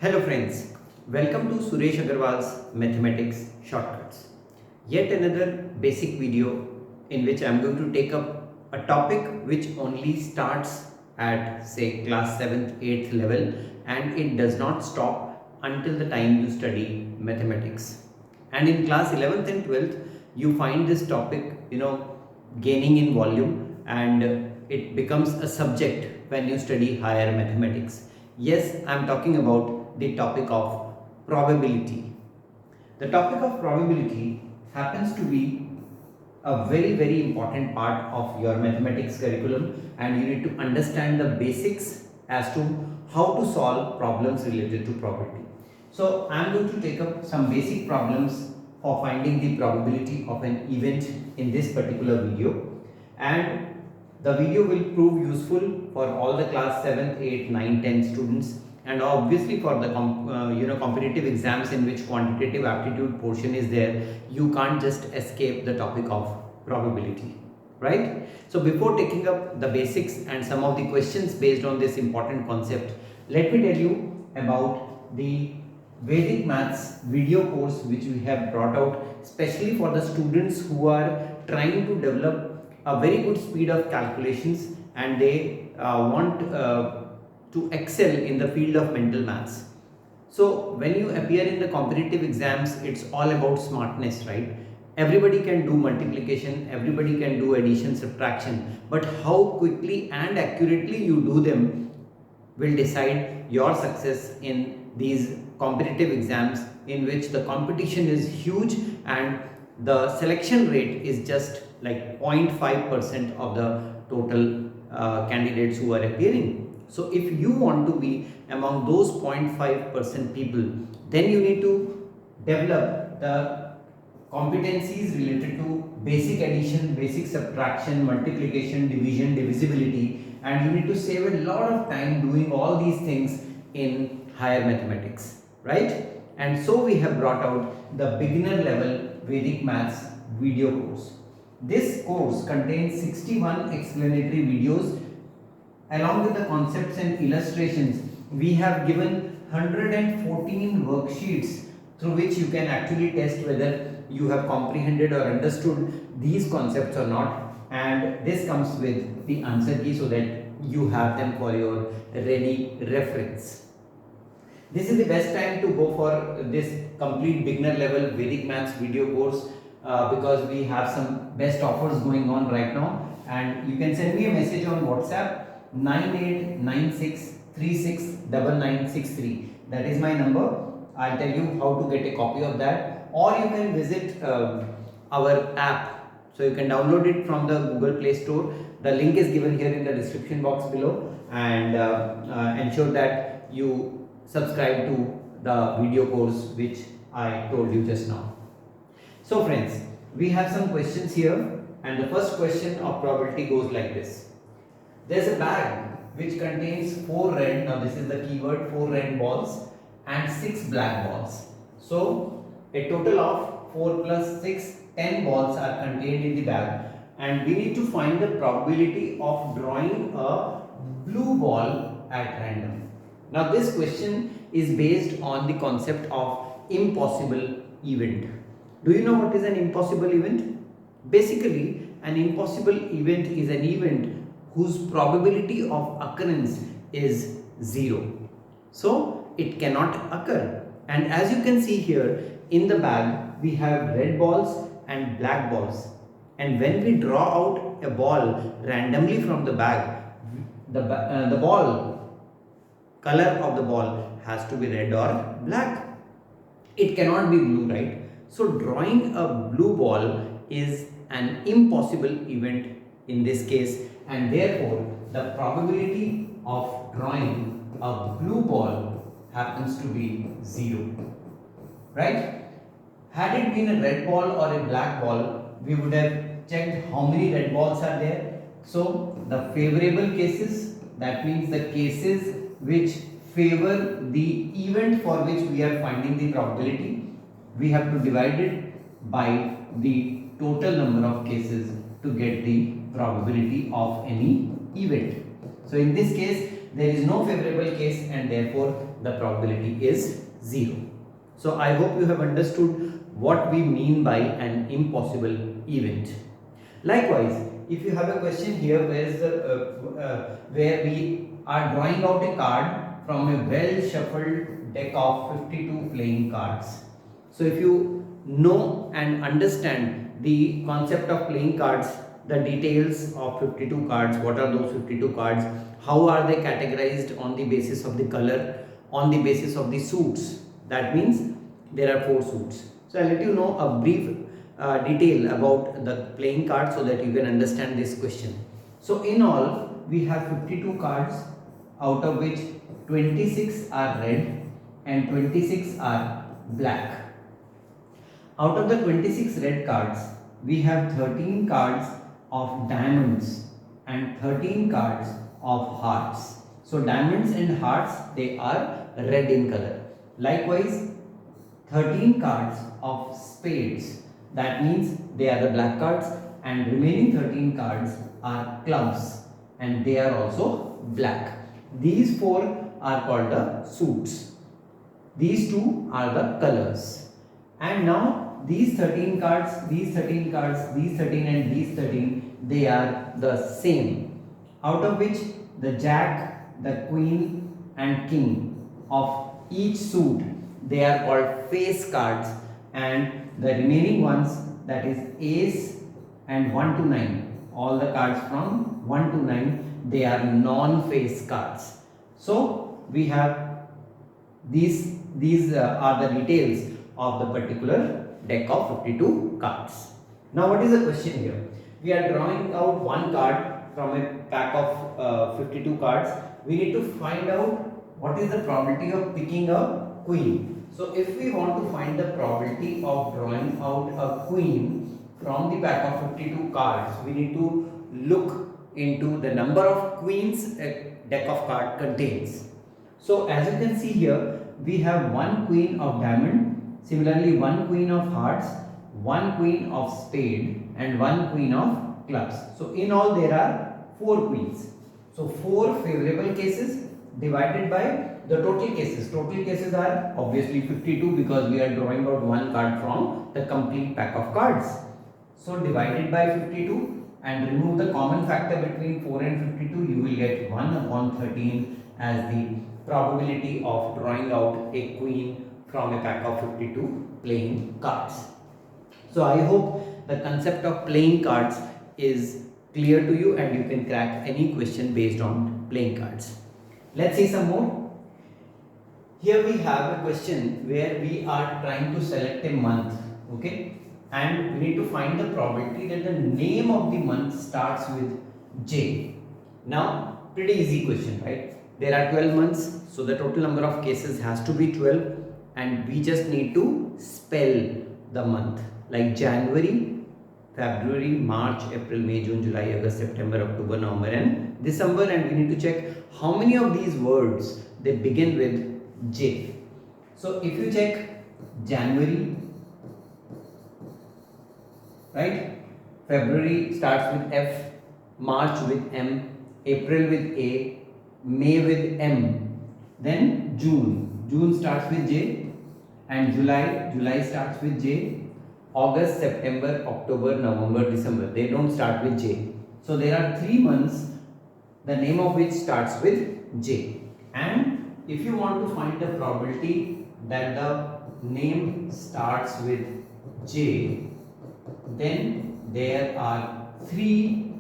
Hello friends, welcome to Suresh Agarwal's Mathematics Shortcuts. Yet another basic video in which I am going to take up a topic which only starts at say class 7th, 8th level and it does not stop until the time you study mathematics. And in class 11th and 12th you find this topic gaining in volume and it becomes a subject when you study higher mathematics. Yes, I am talking about the topic of probability. The topic of probability happens to be a very important part of your mathematics curriculum, and you need to understand the basics as to how to solve problems related to probability. So I am going to take up some basic problems for finding the probability of an event in this particular video, and the video will prove useful for all the class 7th, 8th, 9th, 10th students, and obviously for the competitive exams in which quantitative aptitude portion is there. You can't just escape the topic of probability, right? So before taking up the basics and some of the questions based on this important concept, let me tell you about the Vedic Maths video course which we have brought out especially for the students who are trying to develop a very good speed of calculations and they want to excel in the field of mental maths. So when you appear in the competitive exams, it's all about smartness, right? Everybody can do multiplication, everybody can do addition, subtraction, but how quickly and accurately you do them will decide your success in these competitive exams in which the competition is huge and the selection rate is just like 0.5% of the total candidates who are appearing. So if you want to be among those 0.5% people, then you need to develop the competencies related to basic addition, basic subtraction, multiplication, division, divisibility, and you need to save a lot of time doing all these things in higher mathematics, right? And so we have brought out the beginner level Vedic Maths video course. This course contains 61 explanatory videos. Along with the concepts and illustrations, we have given 114 worksheets through which you can actually test whether you have comprehended or understood these concepts or not, and this comes with the answer key so that you have them for your ready reference. This is the best time to go for this complete beginner level Vedic Maths video course because we have some best offers going on right now, and you can send me a message on WhatsApp 9896369963. That is my number. I'll tell you how to get a copy of that, or you can visit our app. So you can download it from the Google Play Store. The link is given here in the description box below, and ensure that you subscribe to the video course which I told you just now. So friends, we have some questions here, and the first question of probability goes like this. There's a bag which contains 4 red, now this is the keyword, 4 red balls and 6 black balls. So a total of 4 plus 6, 10 balls are contained in the bag, and we need to find the probability of drawing a blue ball at random. Now this question is based on the concept of impossible event. Do you know what is an impossible event? Basically, an impossible event is an event whose probability of occurrence is 0. So it cannot occur. And as you can see here in the bag, we have red balls and black balls. And when we draw out a ball randomly from the bag, the ball, color of the ball has to be red or black. It cannot be blue, right? So drawing a blue ball is an impossible event in this case, and therefore the probability of drawing a blue ball happens to be 0, right? Had it been a red ball or a black ball, we would have checked how many red balls are there. So the favorable cases, that means the cases which favor the event for which we are finding the probability, we have to divide it by the total number of cases to get the probability of any event. So in this case, there is no favorable case, and therefore the probability is 0. So I hope you have understood what we mean by an impossible event. Likewise, if you have a question here where we are drawing out a card from a well shuffled deck of 52 playing cards. So if you know and understand the concept of playing cards, the details of 52 cards, what are those 52 cards, how are they categorized on the basis of the color, on the basis of the suits, that means there are 4 suits. So I'll let you know a brief detail about the playing cards so that you can understand this question. So in all we have 52 cards, out of which 26 are red and 26 are black. Out of the 26 red cards, we have 13 cards of diamonds and 13 cards of hearts. So diamonds and hearts, they are red in color. Likewise, 13 cards of spades, that means they are the black cards, and remaining 13 cards are clubs and they are also black. These 4 are called the suits. These 2 are the colors. And now these 13 cards, these 13 cards, these 13 and these 13, they are the same. Out of which the jack, the queen and king of each suit, they are called face cards, and the remaining ones, that is ace and 1 to 9, all the cards from 1 to 9, they are non-face cards. So we have these are the details of the particular deck of 52 cards. Now what is the question here? We are drawing out one card from a pack of 52 cards. We need to find out what is the probability of picking a queen. So if we want to find the probability of drawing out a queen from the pack of 52 cards, we need to look into the number of queens a deck of cards contains. So as you can see here, we have one queen of diamond, similarly one queen of hearts, one queen of spade and one queen of clubs. So in all there are 4 queens. So 4 favorable cases divided by the total cases. Total cases are obviously 52 because we are drawing out one card from the complete pack of cards. So divided by 52 and remove the common factor between 4 and 52, you will get 1 upon 13 as the probability of drawing out a queen from a pack of 52 playing cards. So I hope the concept of playing cards is clear to you and you can crack any question based on playing cards. Let's see some more. Here we have a question where we are trying to select a month, okay, and we need to find the probability that the name of the month starts with J. Now pretty easy question, right? There are 12 months, so the total number of cases has to be 12 and we just need to spell the month like January, February, March, April, May, June, July, August, September, October, November and December, and we need to check how many of these words they begin with J. So if you check January, right, February starts with F, March with M, April with A, May with M, then June starts with J, and July starts with J, August, September, October, November, December, they don't start with J. So there are 3 months the name of which starts with J, and if you want to find the probability that the name starts with J, then there are 3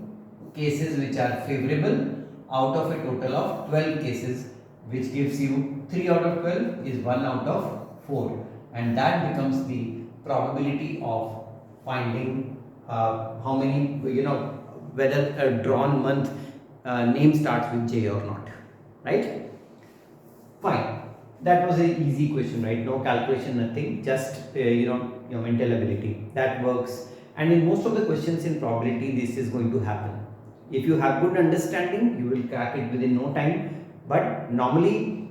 cases which are favorable out of a total of 12 cases, which gives you 3 out of 12 is 1 out of 4, and that becomes the probability of finding how many, whether a drawn month name starts with J or not, right? Fine, that was an easy question, right? No calculation, nothing, just your mental ability, that works. And in most of the questions in probability this is going to happen. If you have good understanding, you will crack it within no time, but normally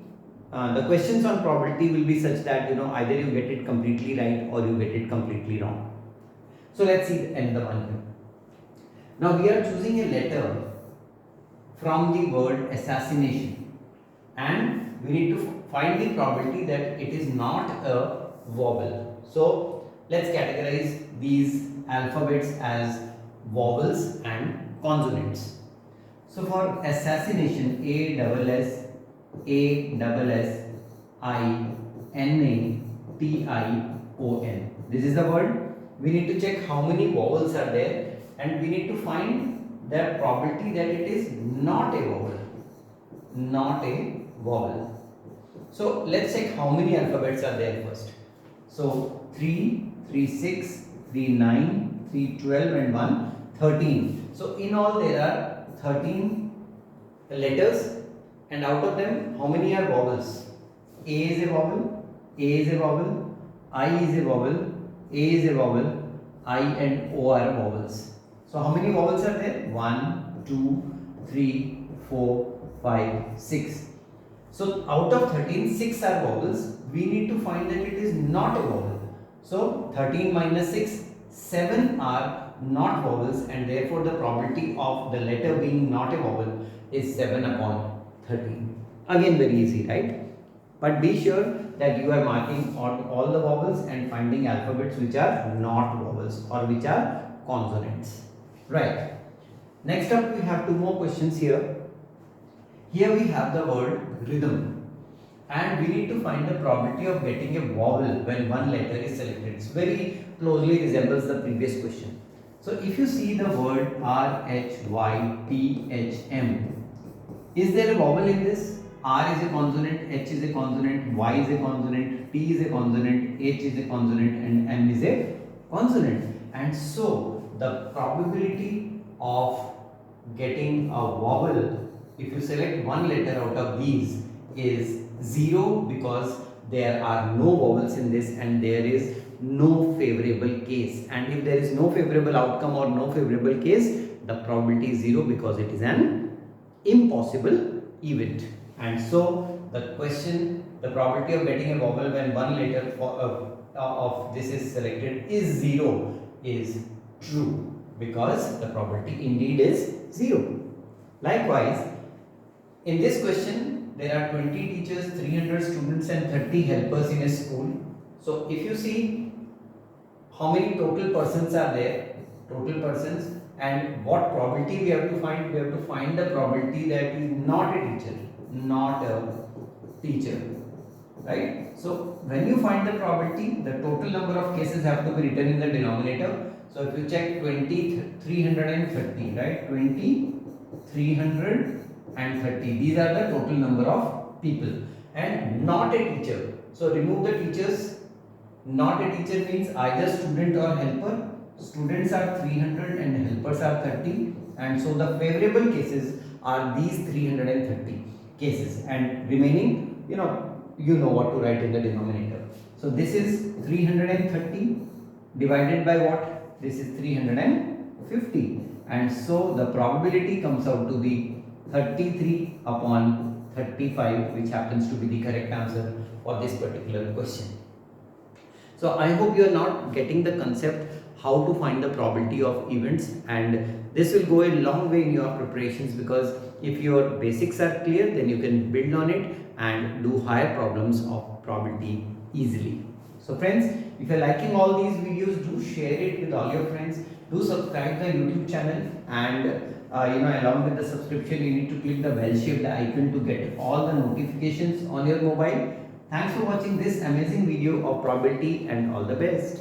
the questions on probability will be such that either you get it completely right or you get it completely wrong. So let's see another one here. Now we are choosing a letter from the word assassination. and we need to find the probability that it is not a vowel. So let's categorize these alphabets as vowels and consonants. So for assassination, ASSINATION. This is the word. We need to check how many vowels are there, and we need to find the probability that it is not a vowel. Not a vowel. So let's check how many alphabets are there first. So 3, 3, 6, 3, 9, 3, 12 and 1, 13. So in all there are 13 letters, and out of them how many are vowels? A is a vowel, A is a vowel, I is a vowel, A is a vowel, I and O are vowels. So how many vowels are there? 1, 2, 3, 4, 5, 6. So out of 13, 6 are vowels. We need to find that it is not a vowel. So 13 minus 6, 7 are not vowels, and therefore the probability of the letter being not a vowel is 7 upon 13. Again very easy, right? But be sure that you are marking on all the vowels and finding alphabets which are not vowels or which are consonants. Right. Next up we have 2 more questions here. Here we have the word rhythm, and we need to find the probability of getting a vowel when one letter is selected. It very closely resembles the previous question. So if you see the word RHYPHM, is there a vowel in this? R is a consonant, H is a consonant, Y is a consonant, P is a consonant, H is a consonant, and M is a consonant. And so the probability of getting a vowel, if you select one letter out of these, is 0, because there are no vowels in this and there is no favorable case. And if there is no favorable outcome or no favorable case, the probability is 0 because it is an impossible event. And so the question, the probability of getting a vowel when one letter of this is selected is 0 is true, because the probability indeed is 0. Likewise, in this question, there are 20 teachers, 300 students and 30 helpers in a school. So if you see how many total persons are there, total persons, and what probability we have to find the probability that is not a teacher, right? So when you find the probability, the total number of cases have to be written in the denominator. So if you check 20, 330, right? 20, 330. These are the total number of people, and not a teacher. So remove the teachers. Not a teacher means either student or helper. Students are 300 and helpers are 30, and so the favorable cases are these 330 cases, and remaining, you know what to write in the denominator. So this is 330 divided by what? This is 350, and so the probability comes out to be 33 upon 35, which happens to be the correct answer for this particular question. So I hope you are not getting the concept how to find the probability of events, and this will go a long way in your preparations, because if your basics are clear, then you can build on it and do higher problems of probability easily. So friends, if you are liking all these videos, do share it with all your friends. Do subscribe the YouTube channel, and along with the subscription, you need to click the bell shaped icon to get all the notifications on your mobile. Thanks for watching this amazing video of probability, and all the best.